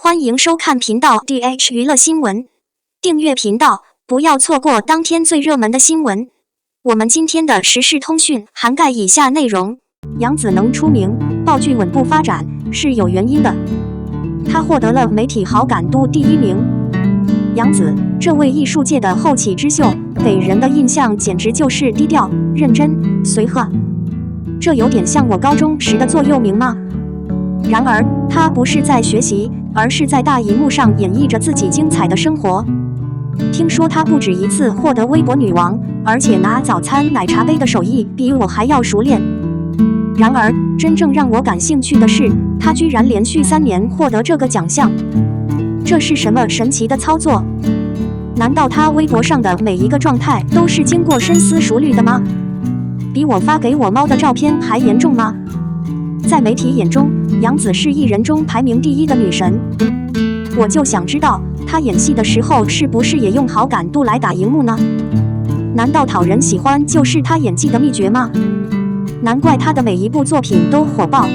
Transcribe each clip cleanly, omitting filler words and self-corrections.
欢迎收看频道 DH 娱乐新闻，订阅频道，不要错过当天最热门的新闻。我们今天的时事通讯涵盖以下内容：杨紫能出名，爆剧稳步发展是有原因的，她获得了媒体好感度第1名。杨紫这位艺术界的后起之秀，给人的印象简直就是低调、认真、随和，这有点像我高中时的座右铭吗？然而，她不是在学习，而是在大荧幕上演绎着自己精彩的生活。听说她不止一次获得微博女王，而且拿早餐奶茶杯的手艺比我还要熟练。然而，真正让我感兴趣的是，她居然连续3年获得这个奖项，这是什么神奇的操作？难道她微博上的每一个状态都是经过深思熟虑的吗？比我发给我猫的照片还严重吗？在媒体眼中，杨紫是艺人中排名第1的女神。我就想知道，她演戏的时候是不是也用好感度来打荧幕呢？难道讨人喜欢就是她演技的秘诀吗？难怪她的每一部作品都火爆，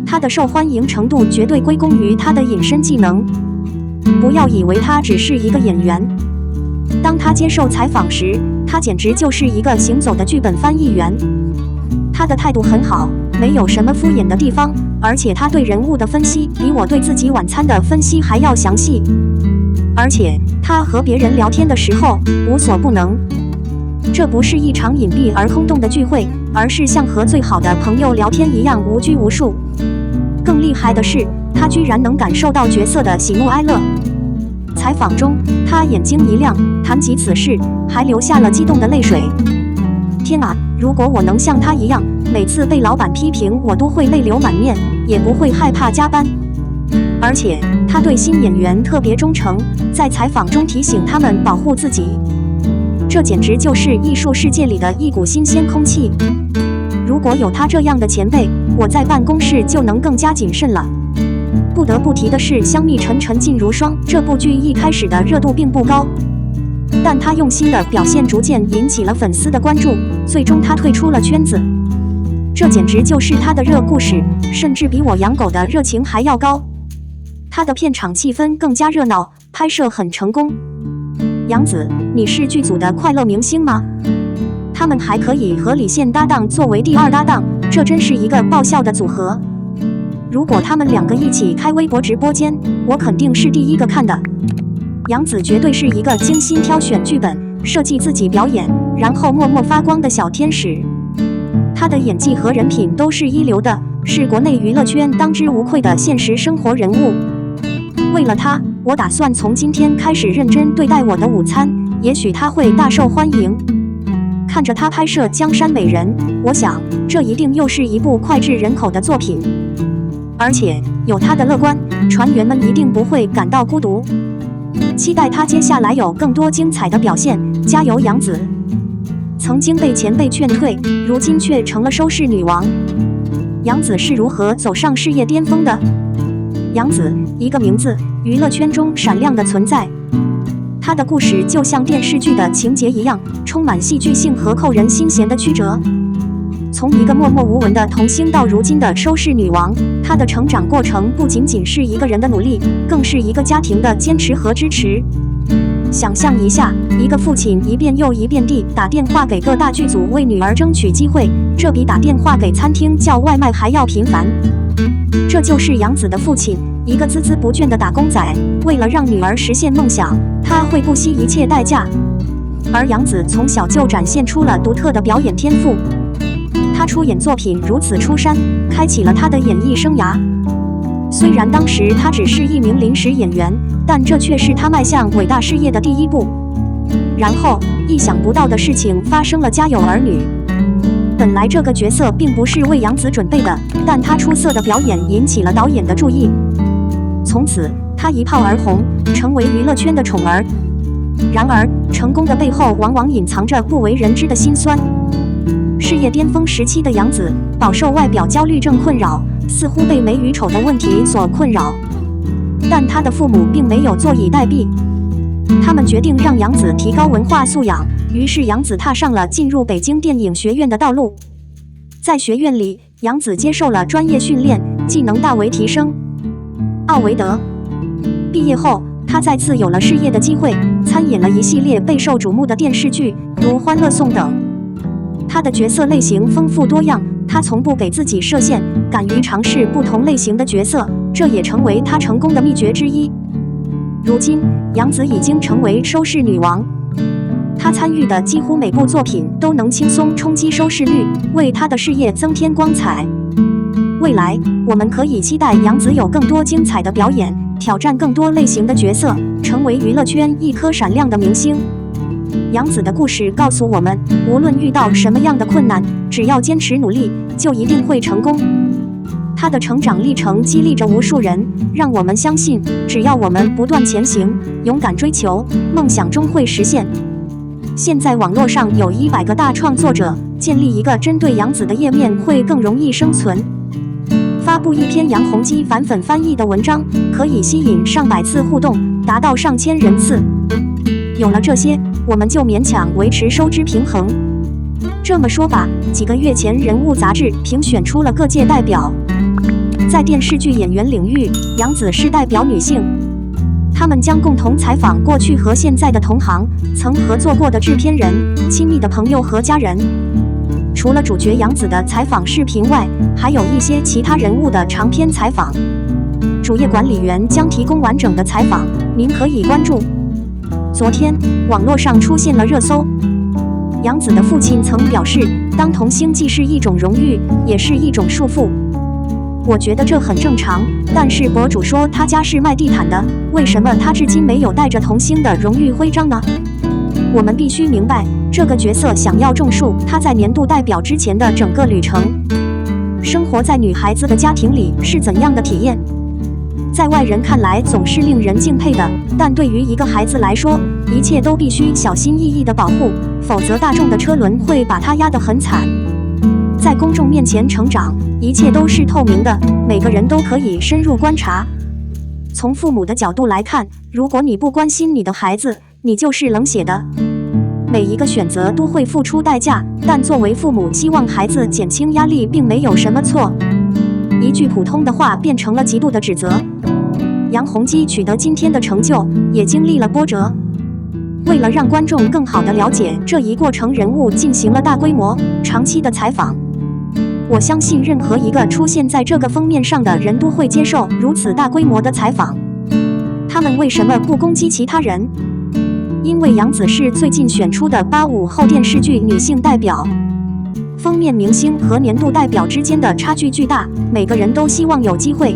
她的受欢迎程度绝对归功于她的隐身技能。不要以为她只是一个演员，当她接受采访时，她简直就是一个行走的剧本翻译员。她的态度很好，没有什么敷衍的地方，而且她对人物的分析比我对自己晚餐的分析还要详细。而且她和别人聊天的时候无所不能，这不是一场隐蔽而空洞的聚会，而是像和最好的朋友聊天一样无拘无束。更厉害的是，她居然能感受到角色的喜怒哀乐。采访中，她眼睛一亮，谈及此事还流下了激动的泪水。天啊，如果我能像她一样，每次被老板批评我都会泪流满面，也不会害怕加班。而且她对新演员特别忠诚，在采访中提醒他们保护自己，这简直就是艺术世界里的一股新鲜空气。如果有她这样的前辈，我在办公室就能更加谨慎了。不得不提的是，《香蜜沉沉烬如霜》这部剧一开始的热度并不高，但她用心的表现逐渐引起了粉丝的关注，最终她退出了圈子。这简直就是她的热故事，甚至比我养狗的热情还要高。她的片场气氛更加热闹，拍摄很成功。杨紫，你是剧组的快乐明星吗？他们还可以和李现搭档作为第2搭档，这真是一个爆笑的组合。如果他们2个一起开微博直播间，我肯定是第1个看的。杨紫绝对是一个精心挑选剧本、设计自己表演，然后默默发光的小天使。她的演技和人品都是一流的，是国内娱乐圈当之无愧的现实生活人物。为了她，我打算从今天开始认真对待我的午餐，也许她会大受欢迎。看着她拍摄《江山美人》，我想这一定又是一部脍炙人口的作品。而且有她的乐观，船员们一定不会感到孤独。期待她接下来有更多精彩的表现，加油杨紫！曾经被前辈劝退，如今却成了收视女王。杨紫是如何走上事业巅峰的？杨紫，一个名字，娱乐圈中闪亮的存在。她的故事就像电视剧的情节一样，充满戏剧性和扣人心弦的曲折。从一个默默无闻的童星到如今的收视女王，她的成长过程不仅仅是一个人的努力，更是一个家庭的坚持和支持。想象一下，一个父亲一遍又一遍地打电话给各大剧组为女儿争取机会，这比打电话给餐厅叫外卖还要频繁。这就是杨紫的父亲，一个孜孜不倦的打工仔，为了让女儿实现梦想，他会不惜一切代价。而杨紫从小就展现出了独特的表演天赋，她出演作品如此出山，开启了她的演艺生涯。虽然当时她只是一名临时演员，但这却是她迈向伟大事业的第1步。然后，意想不到的事情发生了，《家有儿女》。本来这个角色并不是为杨紫准备的，但她出色的表演引起了导演的注意。从此，她一炮而红，成为娱乐圈的宠儿。然而，成功的背后往往隐藏着不为人知的辛酸。事业巅峰时期的杨紫饱受外表焦虑症困扰，似乎被美与丑的问题所困扰。但她的父母并没有坐以待毙，他们决定让杨紫提高文化素养，于是杨紫踏上了进入北京电影学院的道路。在学院里，杨紫接受了专业训练，技能大为提升。奥维德毕业后，他再次有了事业的机会，参演了一系列备受瞩目的电视剧，如《欢乐颂》等。他的角色类型丰富多样，他从不给自己设限，敢于尝试不同类型的角色，这也成为他成功的秘诀之一。如今，杨紫已经成为收视女王，她参与的几乎每部作品都能轻松冲击收视率，为她的事业增添光彩。未来，我们可以期待杨紫有更多精彩的表演，挑战更多类型的角色，成为娱乐圈一颗闪亮的明星。杨紫的故事告诉我们，无论遇到什么样的困难，只要坚持努力，就一定会成功。她的成长历程激励着无数人，让我们相信，只要我们不断前行，勇敢追求，梦想终会实现。现在网络上有100个大创作者，建立一个针对杨紫的页面会更容易生存。发布一篇杨洪基反粉翻译的文章，可以吸引上百次互动，达到上千人次。有了这些，我们就勉强维持收支平衡。这么说吧，几个月前，《人物》杂志评选出了各界代表。在电视剧演员领域，杨紫是代表女性。他们将共同采访过去和现在的同行，曾合作过的制片人、亲密的朋友和家人。除了主角杨紫的采访视频外，还有一些其他人物的长篇采访。主页管理员将提供完整的采访，您可以关注。昨天，网络上出现了热搜。杨紫的父亲曾表示，当童星既是一种荣誉，也是一种束缚。我觉得这很正常，但是博主说他家是卖地毯的，为什么他至今没有带着童星的荣誉徽章呢？我们必须明白，这个角色想要种树，他在年度代表之前的整个旅程。生活在女孩子的家庭里是怎样的体验？在外人看来总是令人敬佩的，但对于一个孩子来说，一切都必须小心翼翼地保护，否则大众的车轮会把他压得很惨。在公众面前成长，一切都是透明的，每个人都可以深入观察。从父母的角度来看，如果你不关心你的孩子，你就是冷血的。每一个选择都会付出代价，但作为父母，希望孩子减轻压力，并没有什么错。一句普通的话变成了极度的指责。杨洪基取得今天的成就，也经历了波折。为了让观众更好地了解这一过程，人物进行了大规模、长期的采访。我相信任何一个出现在这个封面上的人都会接受如此大规模的采访。他们为什么不攻击其他人？因为杨紫是最近选出的85后电视剧女性代表。封面明星和年度代表之间的差距巨大，每个人都希望有机会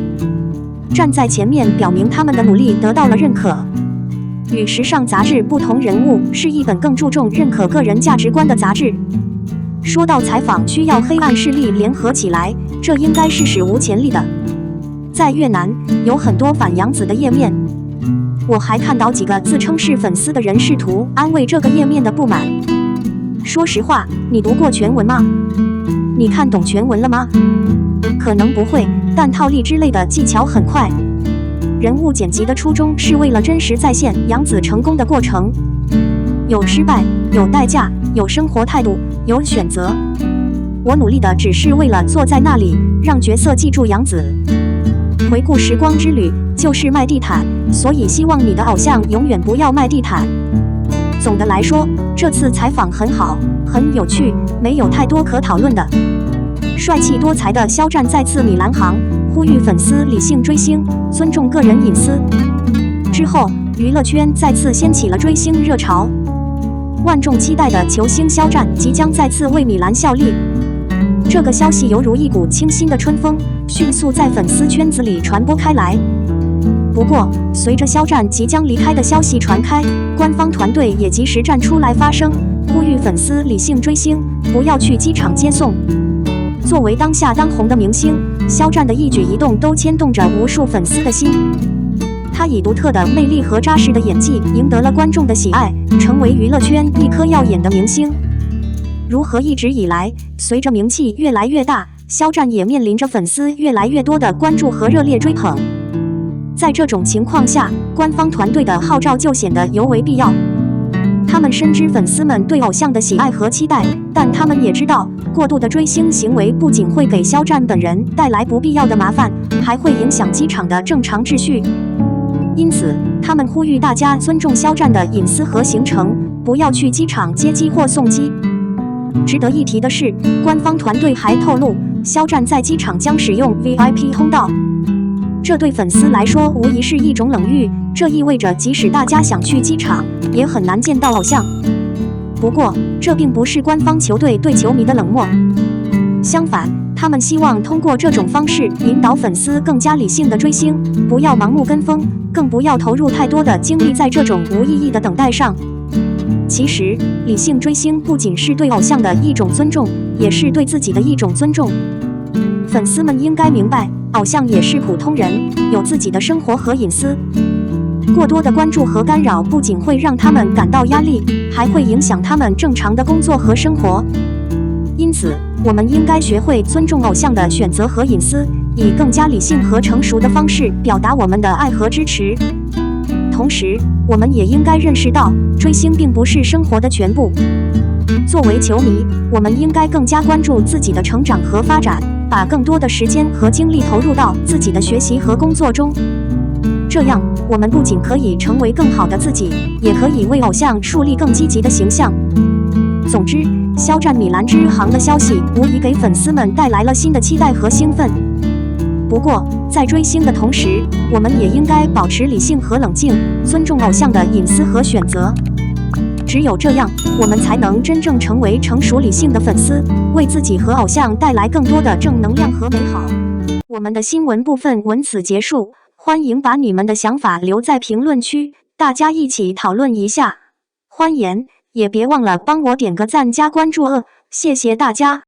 站在前面，表明他们的努力得到了认可。与时尚杂志不同，人物是一本更注重认可个人价值观的杂志。说到采访需要黑暗势力联合起来，这应该是史无前例的。在越南有很多反杨紫的页面，我还看到几个自称是粉丝的人试图安慰这个页面的不满。说实话，你读过全文吗？你看懂全文了吗？可能不会，但套利之类的技巧很快。人物剪辑的初衷是为了真实再现杨紫成功的过程，有失败，有代价，有生活态度，有选择。我努力的只是为了坐在那里，让角色记住杨紫。回顾时光之旅就是卖地毯，所以希望你的偶像永远不要卖地毯。总的来说，这次采访很好，很有趣，没有太多可讨论的。帅气多才的肖战再次米兰行，呼吁粉丝理性追星，尊重个人隐私。之后，娱乐圈再次掀起了追星热潮。万众期待的球星肖战即将再次为米兰效力。这个消息犹如一股清新的春风，迅速在粉丝圈子里传播开来。不过，随着肖战即将离开的消息传开，官方团队也及时站出来发声，呼吁粉丝理性追星，不要去机场接送。作为当下当红的明星，肖战的一举一动都牵动着无数粉丝的心。他以独特的魅力和扎实的演技赢得了观众的喜爱，成为娱乐圈一颗耀眼的明星。如何一直以来，随着名气越来越大，肖战也面临着粉丝越来越多的关注和热烈追捧。在这种情况下，官方团队的号召就显得尤为必要。他们深知粉丝们对偶像的喜爱和期待，但他们也知道，过度的追星行为不仅会给肖战本人带来不必要的麻烦，还会影响机场的正常秩序。因此，他们呼吁大家尊重肖战的隐私和行程，不要去机场接机或送机。值得一提的是，官方团队还透露，肖战在机场将使用 VIP 通道。这对粉丝来说无疑是一种冷遇，这意味着即使大家想去机场，也很难见到偶像。不过，这并不是官方球队对球迷的冷漠，相反，他们希望通过这种方式引导粉丝更加理性的追星，不要盲目跟风，更不要投入太多的精力在这种无意义的等待上。其实，理性追星不仅是对偶像的一种尊重，也是对自己的一种尊重。粉丝们应该明白，偶像也是普通人，有自己的生活和隐私。过多的关注和干扰不仅会让他们感到压力，还会影响他们正常的工作和生活。因此，我们应该学会尊重偶像的选择和隐私，以更加理性和成熟的方式表达我们的爱和支持。同时，我们也应该认识到，追星并不是生活的全部。作为球迷，我们应该更加关注自己的成长和发展，把更多的时间和精力投入到自己的学习和工作中。这样，我们不仅可以成为更好的自己，也可以为偶像树立更积极的形象。总之，肖战米兰之行的消息无疑给粉丝们带来了新的期待和兴奋。不过，在追星的同时，我们也应该保持理性和冷静，尊重偶像的隐私和选择。只有这样，我们才能真正成为成熟理性的粉丝，为自己和偶像带来更多的正能量和美好。我们的新闻部分文此结束，欢迎把你们的想法留在评论区，大家一起讨论一下。欢迎，也别忘了帮我点个赞加关注谢谢大家。